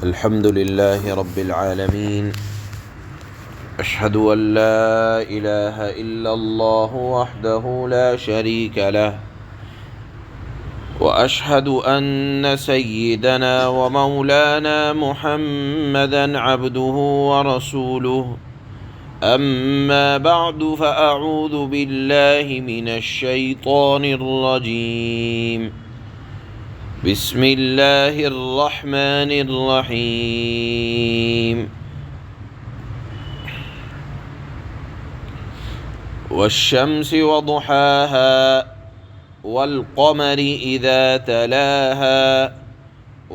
الحمد لله رب العالمين. أشهد أن لا إله إلا الله وحده لا شريك له، وأشهد أن سيدنا ومولانا محمدا عبده ورسوله. أما بعد فأعوذ بالله من الشيطان الرجيم. بسم اللہ الرحمن الرحیم. والشمس وضحاها والقمر إذا تلاها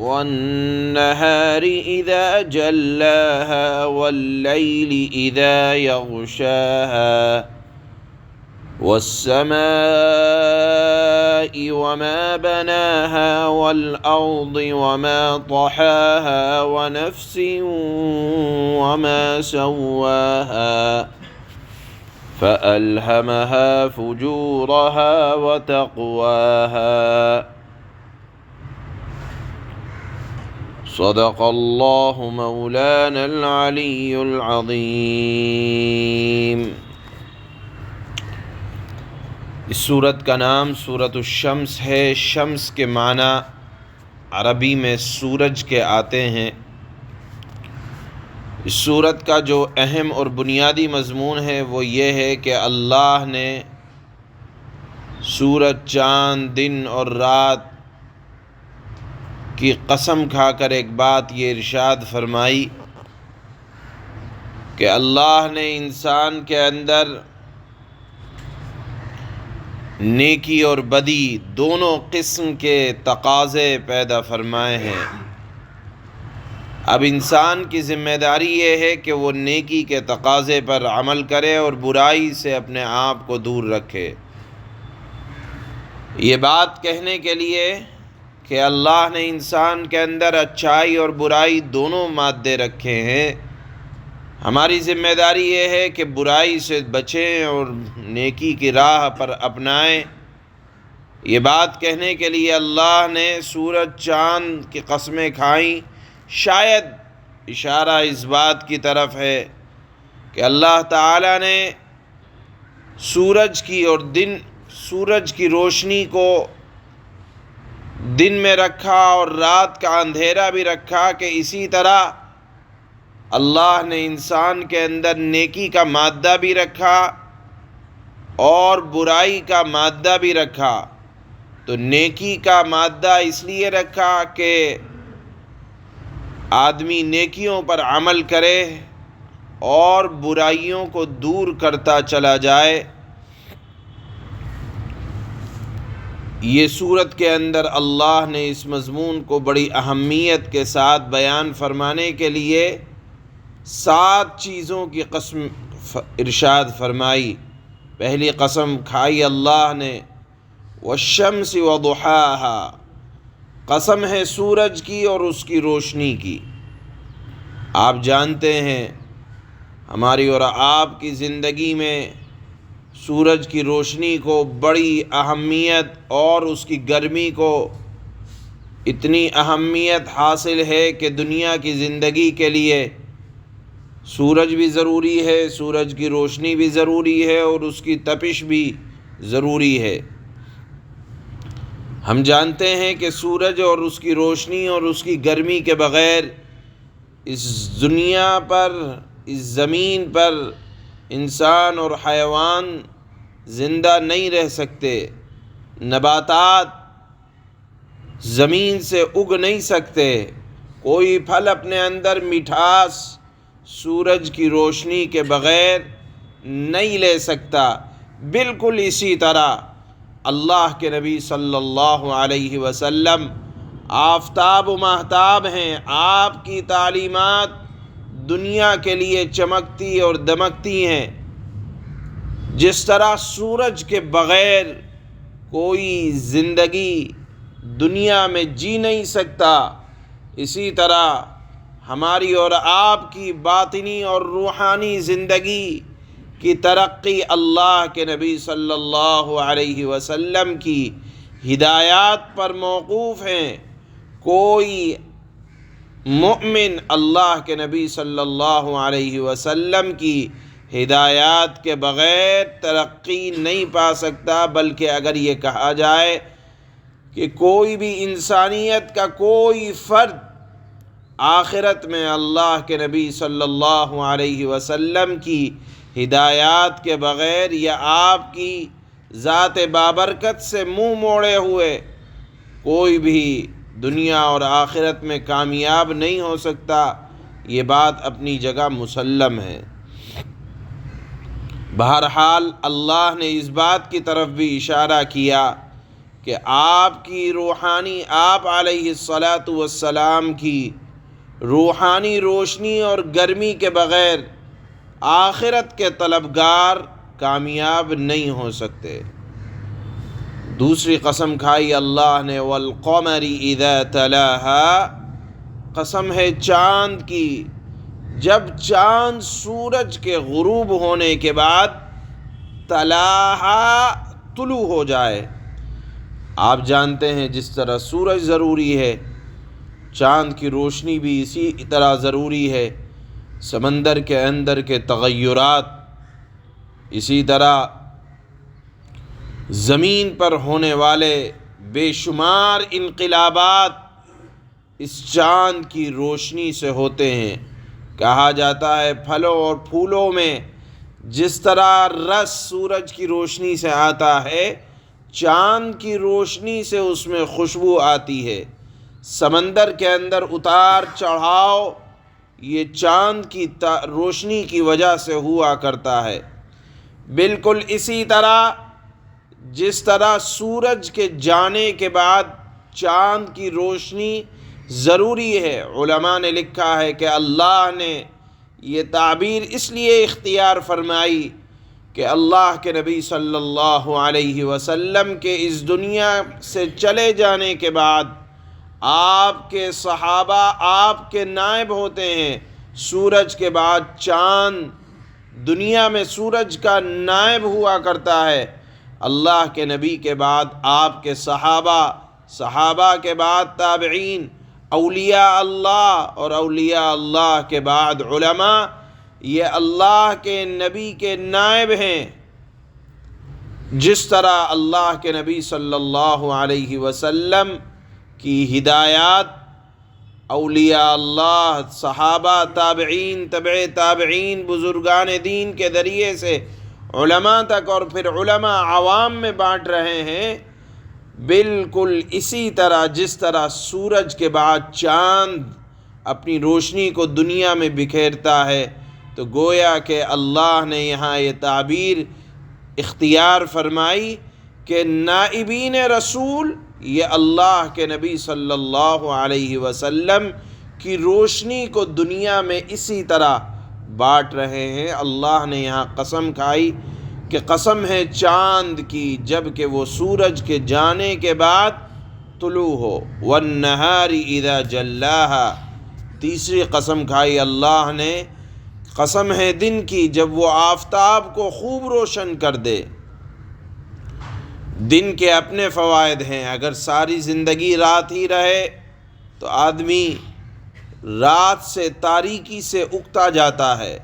والنهار إذا جلاها والليل إذا يغشاها والسماء وما بناها والأرض وما طحاها ونفس وما سواها فألهمها فجورها وتقواها. صدق الله مولانا العلي العظيم. اس سورت کا نام سورۃ الشمس ہے. شمس کے معنی عربی میں سورج کے آتے ہیں. اس سورت کا جو اہم اور بنیادی مضمون ہے وہ یہ ہے کہ اللہ نے سورج، چاند، دن اور رات کی قسم کھا کر ایک بات یہ ارشاد فرمائی کہ اللہ نے انسان کے اندر نیکی اور بدی دونوں قسم کے تقاضے پیدا فرمائے ہیں. اب انسان کی ذمہ داری یہ ہے کہ وہ نیکی کے تقاضے پر عمل کرے اور برائی سے اپنے آپ کو دور رکھے. یہ بات کہنے کے لیے کہ اللہ نے انسان کے اندر اچھائی اور برائی دونوں مادے رکھے ہیں، ہماری ذمہ داری یہ ہے کہ برائی سے بچیں اور نیکی کی راہ پر اپنائیں. یہ بات کہنے کے لیے اللہ نے سورج، چاند کی قسمیں کھائیں. شاید اشارہ اس بات کی طرف ہے کہ اللہ تعالیٰ نے سورج کی روشنی کو دن میں رکھا اور رات کا اندھیرا بھی رکھا کہ اسی طرح اللہ نے انسان کے اندر نیکی کا مادہ بھی رکھا اور برائی کا مادہ بھی رکھا. تو نیکی کا مادہ اس لیے رکھا کہ آدمی نیکیوں پر عمل کرے اور برائیوں کو دور کرتا چلا جائے. یہ سورت کے اندر اللہ نے اس مضمون کو بڑی اہمیت کے ساتھ بیان فرمانے کے لیے 7 چیزوں کی قسم ارشاد فرمائی. پہلی قسم کھائی اللہ نے والشمس وضحاها، قسم ہے سورج کی اور اس کی روشنی کی. آپ جانتے ہیں ہماری اور آپ کی زندگی میں سورج کی روشنی کو بڑی اہمیت اور اس کی گرمی کو اتنی اہمیت حاصل ہے کہ دنیا کی زندگی کے لیے سورج بھی ضروری ہے، سورج کی روشنی بھی ضروری ہے اور اس کی تپش بھی ضروری ہے. ہم جانتے ہیں کہ سورج اور اس کی روشنی اور اس کی گرمی کے بغیر اس دنیا پر، اس زمین پر انسان اور حیوان زندہ نہیں رہ سکتے. نباتات زمین سے اگ نہیں سکتے. کوئی پھل اپنے اندر مٹھاس سورج کی روشنی کے بغیر نہیں لے سکتا. بالکل اسی طرح اللہ کے نبی صلی اللہ علیہ وسلم آفتاب و ماہتاب ہیں. آپ کی تعلیمات دنیا کے لیے چمکتی اور دمکتی ہیں. جس طرح سورج کے بغیر کوئی زندگی دنیا میں جی نہیں سکتا، اسی طرح ہماری اور آپ کی باطنی اور روحانی زندگی کی ترقی اللہ کے نبی صلی اللہ علیہ وسلم کی ہدایات پر موقوف ہیں. کوئی مومن اللہ کے نبی صلی اللہ علیہ وسلم کی ہدایات کے بغیر ترقی نہیں پا سکتا، بلکہ اگر یہ کہا جائے کہ کوئی بھی انسانیت کا کوئی فرد آخرت میں اللہ کے نبی صلی اللہ علیہ وسلم کی ہدایات کے بغیر یا آپ کی ذات بابرکت سے منہ موڑے ہوئے کوئی بھی دنیا اور آخرت میں کامیاب نہیں ہو سکتا، یہ بات اپنی جگہ مسلم ہے۔ بہرحال اللہ نے اس بات کی طرف بھی اشارہ کیا کہ آپ کی روحانی، آپ علیہ الصلاۃ والسلام کی روحانی روشنی اور گرمی کے بغیر آخرت کے طلبگار کامیاب نہیں ہو سکتے۔ دوسری قسم کھائی اللہ نے، والقمر اذا تلاہا، قسم ہے چاند کی جب چاند سورج کے غروب ہونے کے بعد تلاہا طلوع ہو جائے۔ آپ جانتے ہیں جس طرح سورج ضروری ہے، چاند کی روشنی بھی اسی طرح ضروری ہے، سمندر کے اندر کے تغیرات، اسی طرح زمین پر ہونے والے بے شمار انقلابات اس چاند کی روشنی سے ہوتے ہیں۔ کہا جاتا ہے پھلوں اور پھولوں میں جس طرح رس سورج کی روشنی سے آتا ہے، چاند کی روشنی سے اس میں خوشبو آتی ہے۔ سمندر کے اندر اتار چڑھاؤ یہ چاند کی روشنی کی وجہ سے ہوا کرتا ہے۔ بالکل اسی طرح جس طرح سورج کے جانے کے بعد چاند کی روشنی ضروری ہے، علماء نے لکھا ہے کہ اللہ نے یہ تعبیر اس لیے اختیار فرمائی کہ اللہ کے نبی صلی اللہ علیہ وسلم کے اس دنیا سے چلے جانے کے بعد آپ کے صحابہ آپ کے نائب ہوتے ہیں۔ سورج کے بعد چاند دنیا میں سورج کا نائب ہوا کرتا ہے۔ اللہ کے نبی کے بعد آپ کے صحابہ کے بعد تابعین، اولیاء اللہ، اور اولیاء اللہ کے بعد علماء، یہ اللہ کے نبی کے نائب ہیں۔ جس طرح اللہ کے نبی صلی اللہ علیہ وسلم کی ہدایات اولیاء اللہ، صحابہ، تابعین، تبع تابعین، بزرگان دین کے ذریعے سے علماء تک اور پھر علماء عوام میں بانٹ رہے ہیں، بالکل اسی طرح جس طرح سورج کے بعد چاند اپنی روشنی کو دنیا میں بکھیرتا ہے، تو گویا کہ اللہ نے یہاں یہ تعبیر اختیار فرمائی کہ نائبین رسول یہ اللہ کے نبی صلی اللہ علیہ وسلم کی روشنی کو دنیا میں اسی طرح بانٹ رہے ہیں۔ اللہ نے یہاں قسم کھائی کہ قسم ہے چاند کی جب کہ وہ سورج کے جانے کے بعد طلوع ہو، والنہار اذا جلاہا۔ تیسری قسم کھائی اللہ نے، قسم ہے دن کی جب وہ آفتاب کو خوب روشن کر دے۔ دن کے اپنے فوائد ہیں، اگر ساری زندگی رات ہی رہے تو آدمی رات سے، تاریکی سے اکتا جاتا ہے۔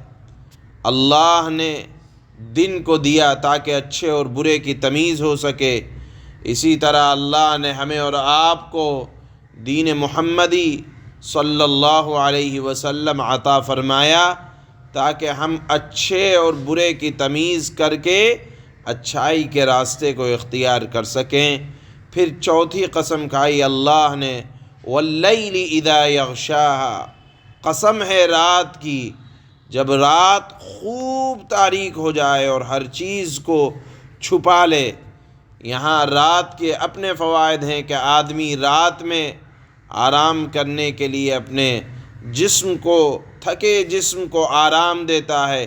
اللہ نے دن کو دیا تاکہ اچھے اور برے کی تمیز ہو سکے۔ اسی طرح اللہ نے ہمیں اور آپ کو دین محمدی صلی اللہ علیہ وسلم عطا فرمایا تاکہ ہم اچھے اور برے کی تمیز کر کے اچھائی کے راستے کو اختیار کر سکیں۔ پھر چوتھی قسم کھائی اللہ نے، واللیل اذا یغشاہا، قسم ہے رات کی جب رات خوب تاریک ہو جائے اور ہر چیز کو چھپا لے۔ یہاں رات کے اپنے فوائد ہیں کہ آدمی رات میں آرام کرنے کے لیے اپنے جسم کو، تھکے جسم کو آرام دیتا ہے۔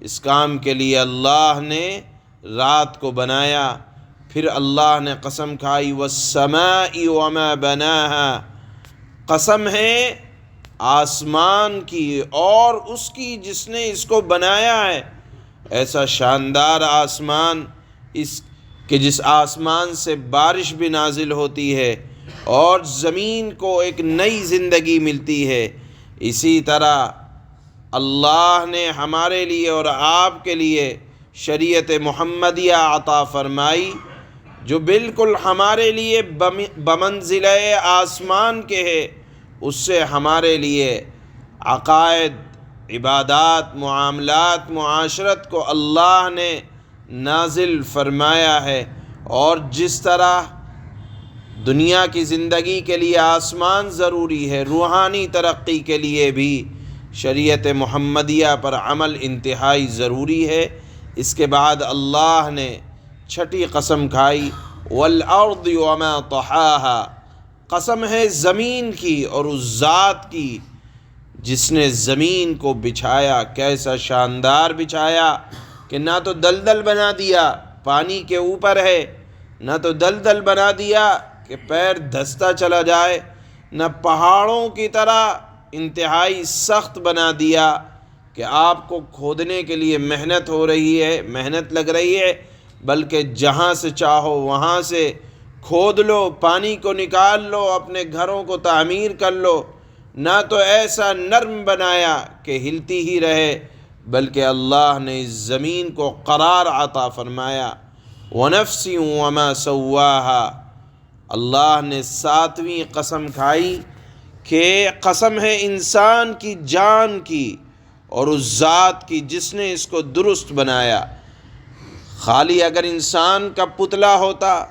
اس کام کے لیے اللہ نے رات کو بنایا۔ پھر اللہ نے قسم کھائی، والسماء وما بناہا، قسم ہے آسمان کی اور اس کی جس نے اس کو بنایا ہے۔ ایسا شاندار آسمان، اس کہ جس آسمان سے بارش بھی نازل ہوتی ہے اور زمین کو ایک نئی زندگی ملتی ہے۔ اسی طرح اللہ نے ہمارے لیے اور آپ کے لیے شریعت محمدیہ عطا فرمائی، جو بالکل ہمارے لیے بمنزلہ آسمان کے ہے۔ اس سے ہمارے لیے عقائد، عبادات، معاملات، معاشرت کو اللہ نے نازل فرمایا ہے۔ اور جس طرح دنیا کی زندگی کے لیے آسمان ضروری ہے، روحانی ترقی کے لیے بھی شریعت محمدیہ پر عمل انتہائی ضروری ہے۔ اس کے بعد اللہ نے چھٹی قسم کھائی، والارض وما طحاها، قسم ہے زمین کی اور اس ذات کی جس نے زمین کو بچھایا۔ کیسا شاندار بچھایا کہ نہ تو دلدل بنا دیا پانی کے اوپر ہے، نہ تو دلدل بنا دیا کہ پیر دھستا چلا جائے، نہ پہاڑوں کی طرح انتہائی سخت بنا دیا کہ آپ کو کھودنے کے لیے محنت ہو رہی ہے، محنت لگ رہی ہے، بلکہ جہاں سے چاہو وہاں سے کھود لو، پانی کو نکال لو، اپنے گھروں کو تعمیر کر لو۔ نہ تو ایسا نرم بنایا کہ ہلتی ہی رہے، بلکہ اللہ نے اس زمین کو قرار عطا فرمایا۔ وَنَفْسٍ وَمَا سَوَّاهَا، اللہ نے ساتویں قسم کھائی کہ قسم ہے انسان کی جان کی اور اس ذات کی جس نے اس کو درست بنایا۔ خالی اگر انسان کا پتلا ہوتا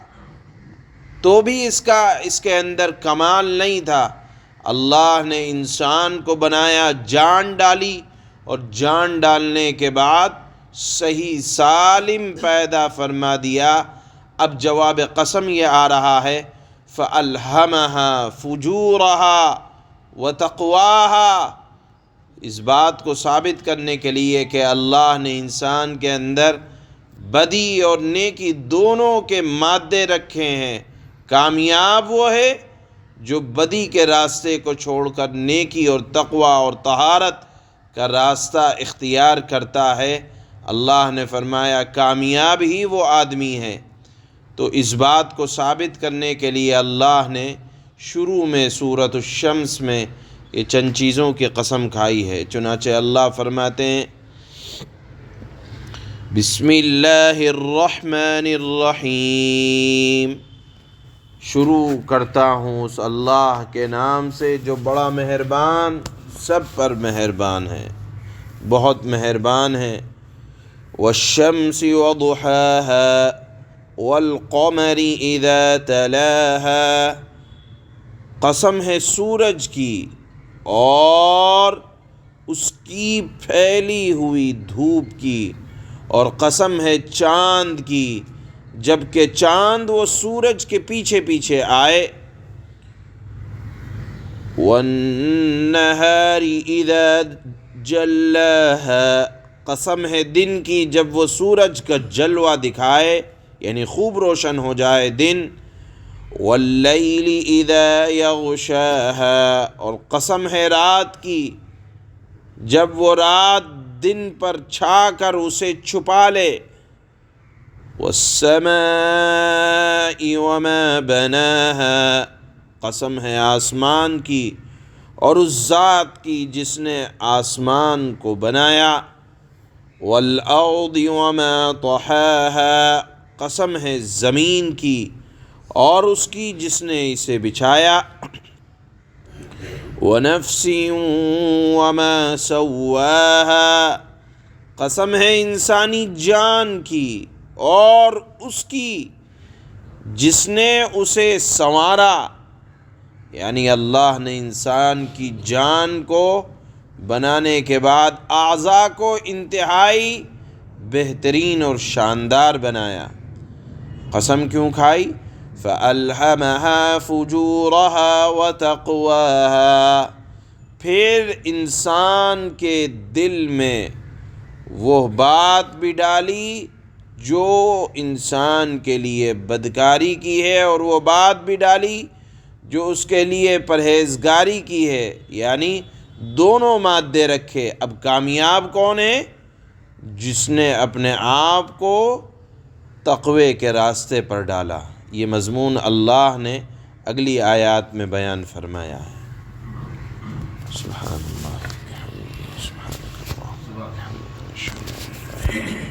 تو بھی اس کے اندر کمال نہیں تھا۔ اللہ نے انسان کو بنایا، جان ڈالی، اور جان ڈالنے کے بعد صحیح سالم پیدا فرما دیا۔ اب جواب قسم یہ آ رہا ہے، فَأَلْهَمَهَا فُجُورَهَا وَتَقْوَاهَا، اس بات کو ثابت کرنے کے لیے کہ اللہ نے انسان کے اندر بدی اور نیکی دونوں کے مادے رکھے ہیں۔ کامیاب وہ ہے جو بدی کے راستے کو چھوڑ کر نیکی اور تقوی اور طہارت کا راستہ اختیار کرتا ہے۔ اللہ نے فرمایا کامیاب ہی وہ آدمی ہے۔ تو اس بات کو ثابت کرنے کے لیے اللہ نے شروع میں سورۃ الشمس میں یہ چند چیزوں کی قسم کھائی ہے۔ چنانچہ اللہ فرماتے ہیں، بسم اللہ الرحمن الرحیم، شروع کرتا ہوں اس اللہ کے نام سے جو بڑا مہربان، سب پر مہربان ہے، بہت مہربان ہے۔ والشمس وضحاها والقمر اذا تلاها، قسم ہے سورج کی اور اس کی پھیلی ہوئی دھوپ کی، اور قسم ہے چاند کی جب کہ چاند وہ سورج کے پیچھے پیچھے آئے۔ والنہار اذا جلاها، قسم ہے دن کی جب وہ سورج کا جلوہ دکھائے، یعنی خوب روشن ہو جائے دن۔ واللیل اذا یغشاها، اور قسم ہے رات کی جب وہ رات دن پر چھا کر اسے چھپا لے۔ والسماء وما بناها، قسم ہے آسمان کی اور اس ذات کی جس نے آسمان کو بنایا۔ والارض وما طحاها، قسم ہے زمین کی اور اس کی جس نے اسے بچھایا۔ ونفس وما سواها، قسم ہے انسانی جان کی اور اس کی جس نے اسے سنوارا، یعنی اللہ نے انسان کی جان کو بنانے کے بعد اعضاء کو انتہائی بہترین اور شاندار بنایا۔ قسم کیوں کھائی؟ فَأَلْهَمَهَا فُجُورَهَا وَتَقْوَاهَا، پھر انسان کے دل میں وہ بات بھی ڈالی جو انسان کے لیے بدکاری کی ہے، اور وہ بات بھی ڈالی جو اس کے لیے پرہیزگاری کی ہے، یعنی دونوں مادے رکھے۔ اب کامیاب کون ہے؟ جس نے اپنے آپ کو تقوی کے راستے پر ڈالا۔ یہ مضمون اللہ نے اگلی آیات میں بیان فرمایا ہے۔ سبحان اللہ، سبحان اللہ،